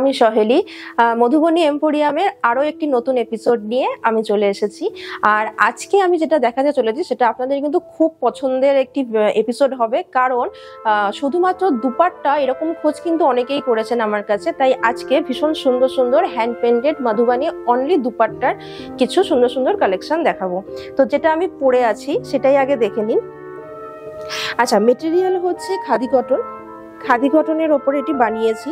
আমি সহেলি মধুবনী এম্পোরিয়ামের আরো একটি নতুন এপিসোড নিয়ে আমি চলে এসেছি। আর আজকে আমি যেটা দেখাতে চলেছি সেটা আপনাদের কিন্তু খুব পছন্দের একটি এপিসোড হবে, কারণ শুধুমাত্র দুপাট্টা এরকম খোঁজ কিন্তু অনেকেই করেছেন আমার কাছে। তাই আজকে ভীষণ সুন্দর সুন্দর হ্যান্ড পেন্টেড মধুবনী অনলি দুপাট্টার কিছু সুন্দর সুন্দর কালেকশন দেখাবো। তো যেটা আমি পরে আছি সেটাই আগে দেখে নিন। আচ্ছা, মেটেরিয়াল হচ্ছে খাদি কটন। খাদি কটনের ওপরে এটি বানিয়েছি।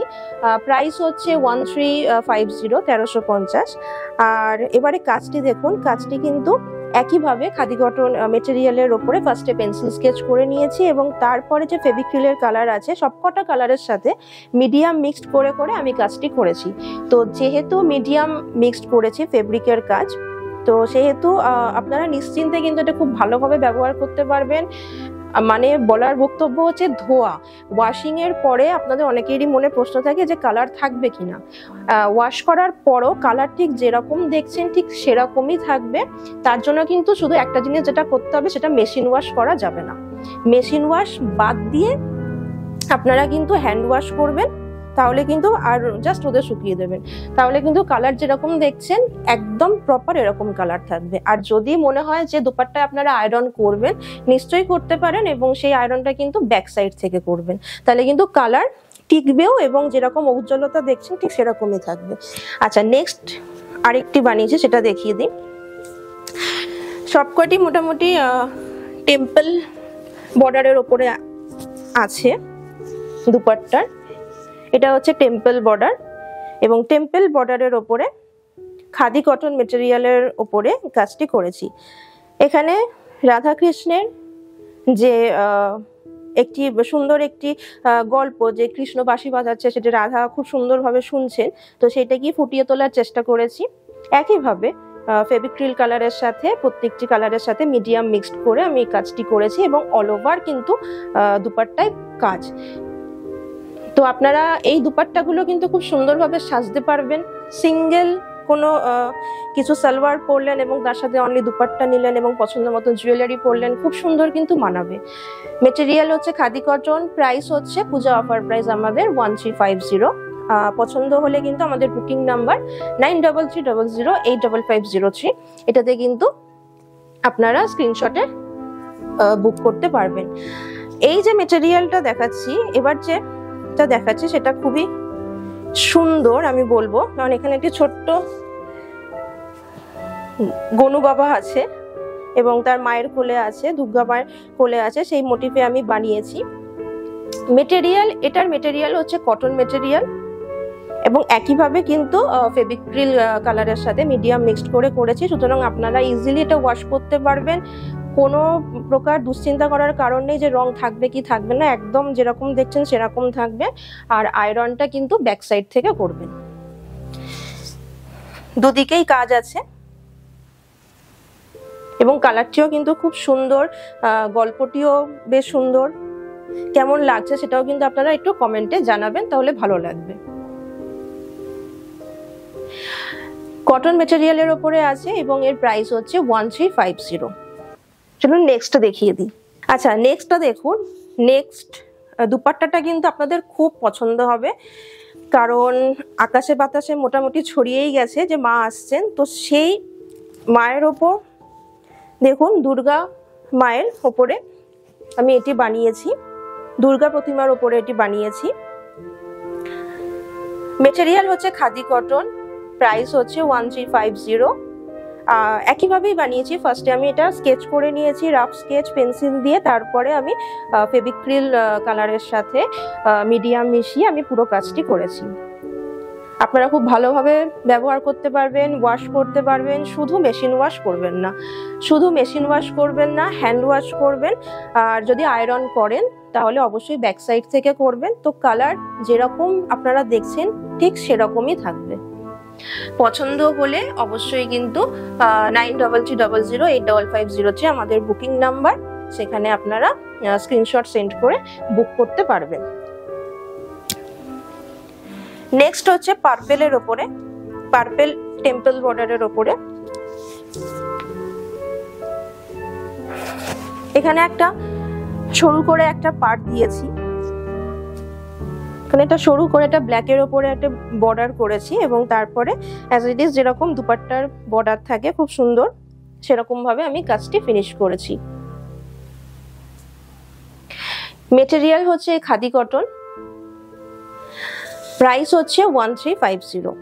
প্রাইস হচ্ছে 1350, 1350। আর এবারে কাজটি দেখুন, কাজটি কিন্তু একইভাবে খাদি কটন মেটেরিয়ালের ওপরে ফার্স্টে পেন্সিল স্কেচ করে নিয়েছি এবং তারপরে যে ফেভিক্রিলের কালার আছে সবকটা কালারের সাথে মিডিয়াম মিক্সড করে করে আমি কাজটি করেছি। তো যেহেতু মিডিয়াম মিক্সড করেছি ফেব্রিকের কাজ, তো সেহেতু আপনারা নিশ্চিন্তে কিন্তু এটা খুব ভালোভাবে ব্যবহার করতে পারবেন। মানে বলার বক্তব্য হচ্ছে ধোয়া ওয়াশিং এর পরে আপনাদের অনেকেরই মনে প্রশ্ন থাকে যে কালার থাকবে কিনা। ওয়াশ করার পরও কালার ঠিক যেরকম দেখছেন ঠিক সেরকমই থাকবে। তার জন্য কিন্তু শুধু একটা জিনিস যেটা করতে হবে সেটা মেশিন ওয়াশ করা যাবে না। মেশিন ওয়াশ বাদ দিয়ে আপনারা কিন্তু হ্যান্ড ওয়াশ করবেন, তাহলে কিন্তু আর জাস্ট রোদে শুকিয়ে দেবেন, তাহলে কিন্তু কালার যেরকম দেখছেন একদম প্রপার এরকম কালার থাকবে। আর যদি মনে হয় যে দুপাট্টা আপনারা আয়রন করবেন, নিশ্চয়ই করতে পারেন, এবং সেই আয়রনটা কিন্তু ব্যাক সাইড থেকে করবেন, তাহলে কিন্তু কালার টিকবেও এবং যেরকম উজ্জ্বলতা দেখছেন ঠিক সেরকমই থাকবে। আচ্ছা, নেক্সট আরেকটি বানিয়েছি সেটা দেখিয়ে দিই। সবকটি মোটামুটি টেম্পল বর্ডারের ওপরে আছে দুপাট্টার। এটা হচ্ছে টেম্পল বর্ডার এবং টেম্পল বর্ডারের ওপরে খাদি কটন মেটেরিয়ালের ওপরে কাজটি করেছি। এখানে রাধাকৃষ্ণের যে একটি সুন্দর একটি গল্প, যে কৃষ্ণ বাঁশি বাজাচ্ছে সেটা রাধা খুব সুন্দরভাবে শুনছেন, তো সেটাকেই ফুটিয়ে তোলার চেষ্টা করেছি। একইভাবে ফেভিক্রিল কালারের সাথে প্রত্যেকটি কালারের সাথে মিডিয়াম মিক্সড করে আমি কাজটি করেছি এবং অল ওভার কিন্তু দুপাট্টায় কাজ। তো আপনারা এই দুপাট্টাগুলো কিন্তু খুব সুন্দরভাবে সাজতে পারবেন। সিঙ্গেল কোনো কিছু সালোয়ার পরলেন এবং তার সাথে অনলি দুপাট্টা নিলেন এবং পছন্দ মতো জুয়েলারি পরলেন, খুব সুন্দর কিন্তু মানাবে। মেটেরিয়াল হচ্ছে খাদি কটন। প্রাইস হচ্ছে পূজা অফার প্রাইস আমাদের 1350। পছন্দ হলে কিন্তু আমাদের বুকিং নাম্বার 9330085503, এটাতে কিন্তু আপনারা স্ক্রিনশটে বুক করতে পারবেন। এই যে মেটেরিয়ালটা দেখাচ্ছি এবার, যেটা দেখাচ্ছি সেটা খুবই সুন্দর আমি বলবো, কারণ এখানে একটি ছোট্ট গনু বাবা আছে এবং তার মায়ের কোলে আছে, দুর্গা মায়ের কোলে আছে, সেই মোটিভে আমি বানিয়েছি। মেটেরিয়াল, এটার মেটেরিয়াল হচ্ছে কটন মেটেরিয়াল এবং একইভাবে কিন্তু ফেভিক্রিল কালারের সাথে মিডিয়াম মিক্সড করে করেছি, সুতরাং আপনারা ইজিলি এটা ওয়াশ করতে পারবেন। কোনো প্রকার দুশ্চিন্তা করার কারণ নেই যে রং থাকবে কি থাকবে না, একদম যেরকম দেখছেন সেরকম থাকবে। আর আয়রনটা কিন্তু ব্যাক সাইড থেকে করবেন। দুদিকেই কাজ আছে এবং কালারটিও কিন্তু খুব সুন্দর, গল্পটিও বেশ সুন্দর। কেমন লাগছে সেটাও কিন্তু আপনারা একটু কমেন্টে জানাবেন, তাহলে ভালো লাগবে। কটন মেটেরিয়ালের ওপরে আছে এবং এর প্রাইস হচ্ছে 1350। চলুন নেক্সট দেখিয়ে দিই। আচ্ছা, নেক্সটটা দেখুন। নেক্সট দুপাট্টাটা কিন্তু আপনাদের খুব পছন্দ হবে, কারণ আকাশে বাতাসে মোটামুটি ছড়িয়েই গেছে যে মা আসছেন। তো সেই মায়ের ওপর দেখুন, দুর্গা মায়ের ওপরে আমি এটি বানিয়েছি, দুর্গা প্রতিমার ওপরে এটি বানিয়েছি। মেটেরিয়াল হচ্ছে খাদি কটন। প্রাইস হচ্ছে 1350। একইভাবেই বানিয়েছি। ফার্স্টে আমি এটা স্কেচ করে নিয়েছি, রাফ স্কেচ পেন্সিল দিয়ে, তারপরে আমি ফেভিক্রিল কালারের সাথে মিডিয়াম মিশিয়ে আমি পুরো কাজটি করেছি। আপনারা খুব ভালোভাবে ব্যবহার করতে পারবেন, ওয়াশ করতে পারবেন। শুধু মেশিন ওয়াশ করবেন না, শুধু মেশিন ওয়াশ করবেন না, হ্যান্ড ওয়াশ করবেন। আর যদি আয়রন করেন তাহলে অবশ্যই ব্যাক সাইড থেকে করবেন, তো কালার যেরকম আপনারা দেখছেন ঠিক সেরকমই থাকবে। পছন্দ হলে অবশ্যই কিন্তু 9330085503 আমাদের বুকিং নাম্বার, সেখানে আপনারা স্ক্রিনশট সেন্ড করে বুক করতে পারবেন। নেক্সট হচ্ছে পার্পেলের ওপরে, পার্পেল টেম্পল বর্ডারের ওপরে। এখানে একটা সরু করে একটা পার্ট দিয়েছি, এখানে একটা সরু করে একটা ব্ল্যাকের ওপরে একটা বর্ডার করেছি এবং তারপরে অ্যাজ ইট ইজ যেরকম দুপাট্টার বর্ডার থাকে খুব সুন্দর সেরকম ভাবে আমি কাজটি ফিনিশ করেছি। মেটেরিয়াল হচ্ছে খাদি কটন, প্রাইস হচ্ছে 1350।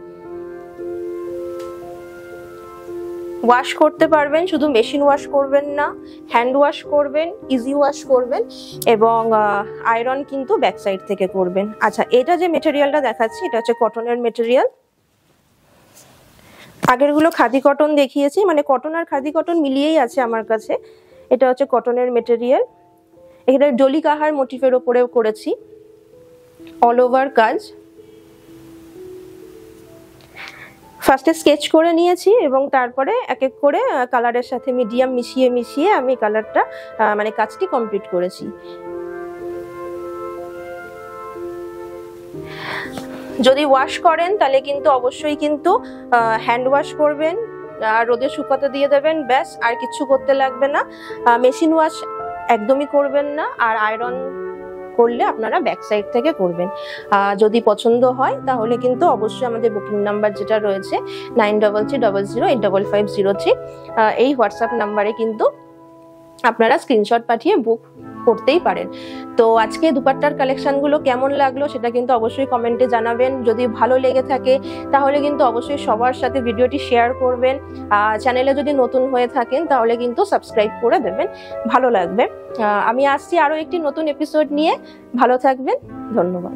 ওয়াশ করতে পারবেন, শুধু মেশিন ওয়াশ করবেন না, হ্যান্ড ওয়াশ করবেন, ইজি ওয়াশ করবেন এবং আয়রন কিন্তু ব্যাক সাইড থেকে করবেন। আচ্ছা, এটা যে মেটেরিয়ালটা দেখাচ্ছি এটা হচ্ছে কটনের মেটেরিয়াল। আগেরগুলো খাদি কটন দেখিয়েছি, মানে কটন আর খাদি কটন মিলিয়েই আছে আমার কাছে। এটা হচ্ছে কটনের মেটেরিয়াল। এখানে ডলি কাহার মোটিফের ওপরেও করেছি, অল ওভার কাজ। ফার্স্টে স্কেচ করে নিয়েছি এবং তারপরে এক এক করে কালারের সাথে মিডিয়াম মিশিয়ে মিশিয়ে আমি কালারটা মানে কাজটি কমপ্লিট করেছি। যদি ওয়াশ করেন তাহলে কিন্তু অবশ্যই কিন্তু হ্যান্ড ওয়াশ করবেন আর রোদে শুকাতে দিয়ে দেবেন, ব্যাস, আর কিছু করতে লাগবে না। মেশিন ওয়াশ একদমই করবেন না, আর আয়রন করলে আপনারা ব্যাক সাইড থেকে করবেন। যদি পছন্দ হয় তাহলে কিন্তু অবশ্যই আমাদের বুকিং নাম্বার যেটা রয়েছে 9330085503 এই হোয়াটসঅ্যাপ নাম্বারে কিন্তু আপনারা স্ক্রিনশট পাঠিয়ে বুক করতেই পারেন। তো আজকে দুপাট্টার কালেকশনগুলো কেমন লাগলো সেটা কিন্তু অবশ্যই কমেন্টে জানাবেন। যদি ভালো লেগে থাকে তাহলে কিন্তু অবশ্যই সবার সাথে ভিডিওটি শেয়ার করবেন। চ্যানেলে যদি নতুন হয়ে থাকেন তাহলে কিন্তু সাবস্ক্রাইব করে দেবেন, ভালো লাগবে। আমি আসছি আরও একটি নতুন এপিসোড নিয়ে, ভালো থাকবেন, ধন্যবাদ।